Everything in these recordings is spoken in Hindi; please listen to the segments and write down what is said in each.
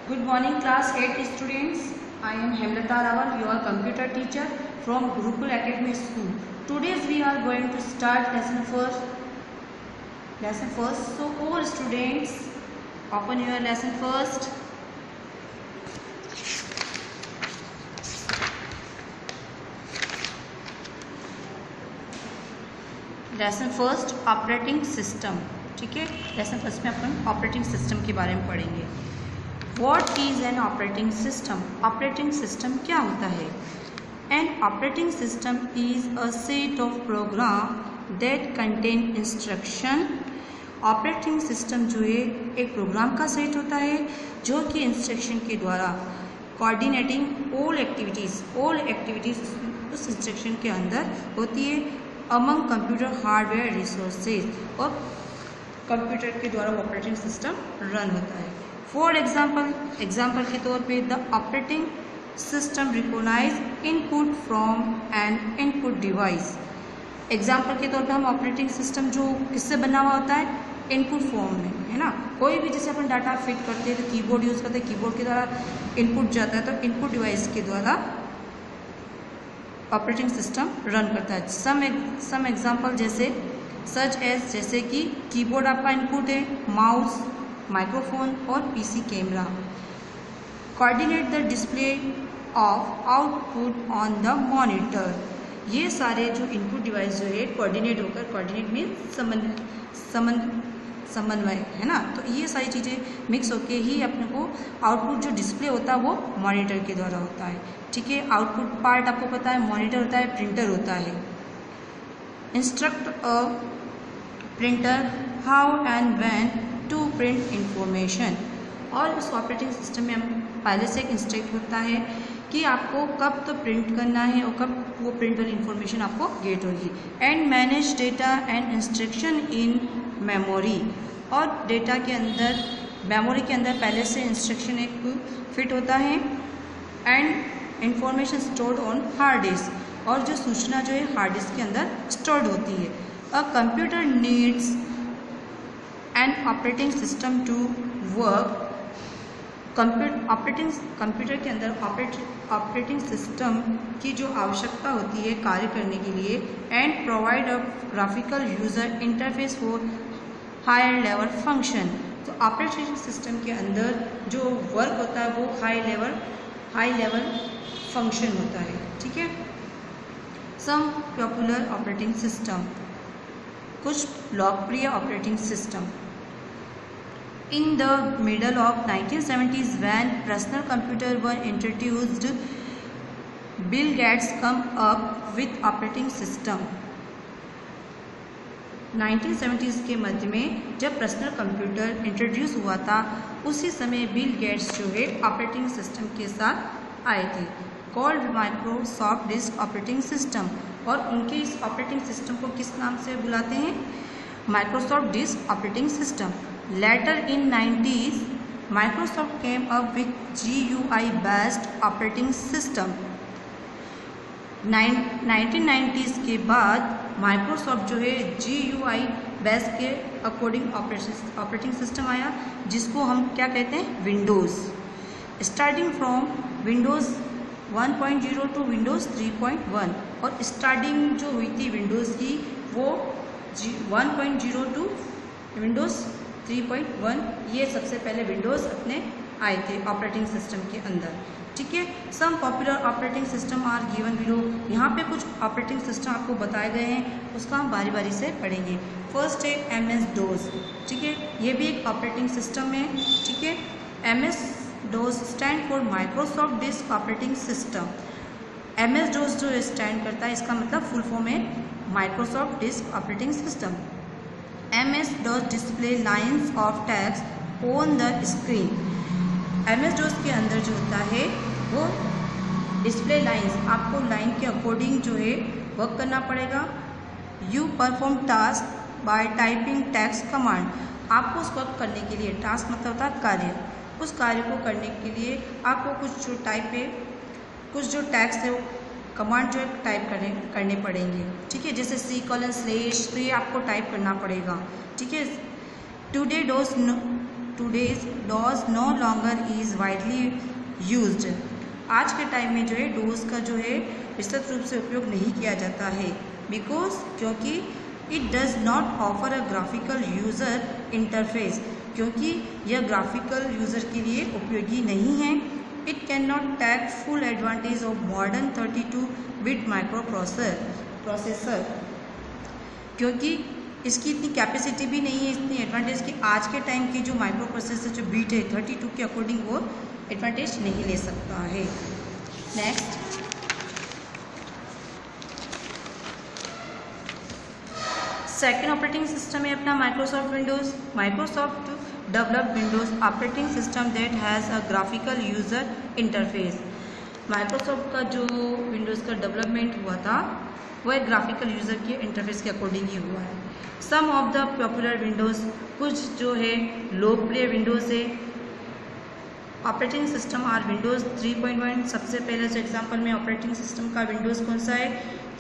Good morning, class 8 students. I am Hemlata Rawal, your computer teacher from Gurukul Academy School. Today we are going to start lesson first. So all students, open your lesson first. Lesson first operating system. ठीक है, लेसन फर्स्ट में अपन ऑपरेटिंग सिस्टम के बारे में पढ़ेंगे. What is an operating system? Operating system क्या होता है? An operating system is a set of program that contain instruction. Operating system जो है एक प्रोग्राम का सेट होता है जो कि इंस्ट्रक्शन के द्वारा कोऑर्डिनेटिंग ऑल एक्टिविटीज़ उस इंस्ट्रक्शन के अंदर होती है अमंग कंप्यूटर हार्डवेयर रिसोर्सेज, और कंप्यूटर के द्वारा ऑपरेटिंग सिस्टम रन होता है. फॉर एग्जाम्पल के तौर पे the operating system recognize input from an input device. Example के तौर पे हम ऑपरेटिंग सिस्टम जो किससे बना हुआ होता है, इनपुट फॉर्म में, है ना. कोई भी जैसे अपन डाटा फिट करते हैं तो कीबोर्ड यूज़ करते हैं, कीबोर्ड के द्वारा इनपुट जाता है तो इनपुट डिवाइस के द्वारा ऑपरेटिंग सिस्टम रन करता है. सम एग्जाम्पल जैसे कि कीबोर्ड आपका इनपुट है, माउस, माइक्रोफोन और PC camera. Coordinate the display of output on the monitor. ये सारे जो इनपुट डिवाइस जो है कोऑर्डिनेट में समन्वय, है ना. तो ये सारी चीज़ें मिक्स होके ही अपने को आउटपुट जो डिस्प्ले होता है वो मॉनिटर के द्वारा होता है. ठीक है, आउटपुट पार्ट आपको पता है, मॉनिटर होता है, प्रिंटर होता है. Instruct a printer how and when to print information. और उस ऑपरेटिंग सिस्टम में हम पहले से एक इंस्ट्रक्ट होता है कि आपको कब तो प्रिंट करना है और कब वो प्रिंट वाली इंफॉर्मेशन आपको गेट होगी. And manage data and instruction in memory. और डेटा के अंदर, मेमोरी के अंदर पहले से इंस्ट्रक्शन एक फिट होता है. And information stored on hard disk. और जो सूचना जो है हार्ड डिस्क के अंदर स्टोर्ड होती है. A computer needs an operating system to work. Computer के अंदर ऑपरेटिंग सिस्टम की जो आवश्यकता होती है कार्य करने के लिए. And provide a graphical user interface for higher level function. तो ऑपरेटिंग सिस्टम के अंदर जो वर्क होता है वो हाई लेवल फंक्शन होता है. ठीक है. सम पॉपुलर ऑपरेटिंग सिस्टम, कुछ लोकप्रिय operating system. In the middle of 1970s, when personal computers were introduced, Bill Gates come up with operating system. 1970s के मध्य में जब पर्सनल कंप्यूटर इंट्रोड्यूस हुआ था उसी समय बिल गेट्स जो है ऑपरेटिंग सिस्टम के साथ आए थे, called Microsoft disk operating system. और उनके इस ऑपरेटिंग सिस्टम को किस नाम से बुलाते हैं? Microsoft disk operating system. Later in 90s, Microsoft came up with GUI based operating system. 1990s के बाद माइक्रोसॉफ्ट जो है GUI बेस्ड के अकॉर्डिंग ऑपरेटिंग सिस्टम आया जिसको हम क्या कहते हैं, Windows. Starting from Windows 1.0 to Windows 3.1. और स्टार्टिंग जो हुई थी विंडोज़ की वो 1.0 टू विंडोज़ 3.1. ये सबसे पहले विंडोज़ अपने आए थे ऑपरेटिंग सिस्टम के अंदर. ठीक है. Some popular operating system are given below. यहाँ पे कुछ ऑपरेटिंग सिस्टम आपको बताए गए हैं, उसका हम बारी बारी से पढ़ेंगे. फर्स्ट है MS-DOS. ठीक है, ये भी एक ऑपरेटिंग सिस्टम है. ठीक है. MS-DOS stand for Microsoft disk operating system. MS-DOS जो स्टैंड करता है इसका मतलब फुल फॉर्म है Microsoft disk operating system. MS-DOS display lines of text on the screen. MS-DOS के अंदर जो होता है वो डिस्प्ले लाइन्स, आपको लाइन के अकॉर्डिंग जो है वर्क करना पड़ेगा. You perform task by typing text command. आपको उस वर्क करने के लिए, टास्क मतलब होता है कार्य, उस कार्य को करने के लिए आपको कुछ जो टैक्स है वो कमांड जो है टाइप करने पड़ेंगे। ठीक है, जैसे C:// तो ये आपको टाइप करना पड़ेगा। ठीक है, today DOS today's DOS no longer is widely used. आज के टाइम में जो है डोज का जो है विस्तृत रूप से उपयोग नहीं किया जाता है, बिकॉज क्योंकि it does not offer a graphical user interface, क्योंकि यह ग्राफिकल यूज़र के लिए उपयोगी नहीं है। It can not take full advantage of modern 32-बिट माइक्रो प्रोसेसर, क्योंकि इसकी इतनी कैपेसिटी भी नहीं है, इतनी एडवांटेज कि आज के टाइम की जो माइक्रो प्रोसेसर जो बीट है 32 के अकॉर्डिंग वो एडवांटेज नहीं ले सकता है। नेक्स्ट, सेकेंड ऑपरेटिंग सिस्टम है अपना Microsoft Windows. Microsoft developed Windows operating system that has a graphical user interface. Microsoft का जो विंडोज़ का डेवलपमेंट हुआ था वह ग्राफिकल यूज़र के इंटरफेस के अकॉर्डिंग ही हुआ है। सम ऑफ द पॉपुलर विंडोज़, कुछ जो है लोकप्रिय विंडोज़ है ऑपरेटिंग सिस्टम आर विंडोज़ 3.1। सबसे पहले जो एग्जांपल में ऑपरेटिंग सिस्टम का विंडोज़ कौन सा है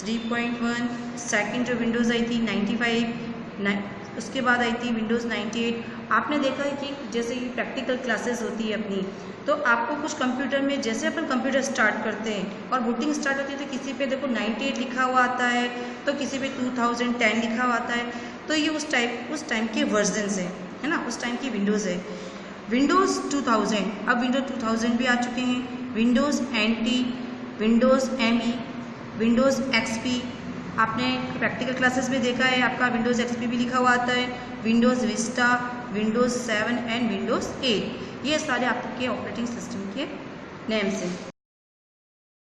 3.1। सेकंड जो विंडोज़ आई थी 95, उसके बाद आई थी विंडोज़ 98। आपने देखा है कि जैसे कि प्रैक्टिकल क्लासेस होती है अपनी, तो आपको कुछ कंप्यूटर में जैसे अपन कंप्यूटर स्टार्ट करते हैं और बूटिंग स्टार्ट होती है तो किसी पे देखो 98 लिखा हुआ आता है, तो किसी पे 2010 लिखा हुआ आता है। तो ये उस टाइम के वर्जन है ना, उस टाइम की विंडोज़ है। विंडोज़ 2000, अब विंडोज़ 2000 भी आ चुके हैं। Windows NT, Windows ME, Windows XP। आपने प्रैक्टिकल क्लासेस में देखा है, आपका विंडोज़ XP भी लिखा हुआ आता है। Windows Vista, Windows 7 and Windows 8, ये सारे आपके ऑपरेटिंग सिस्टम के नेम्स हैं।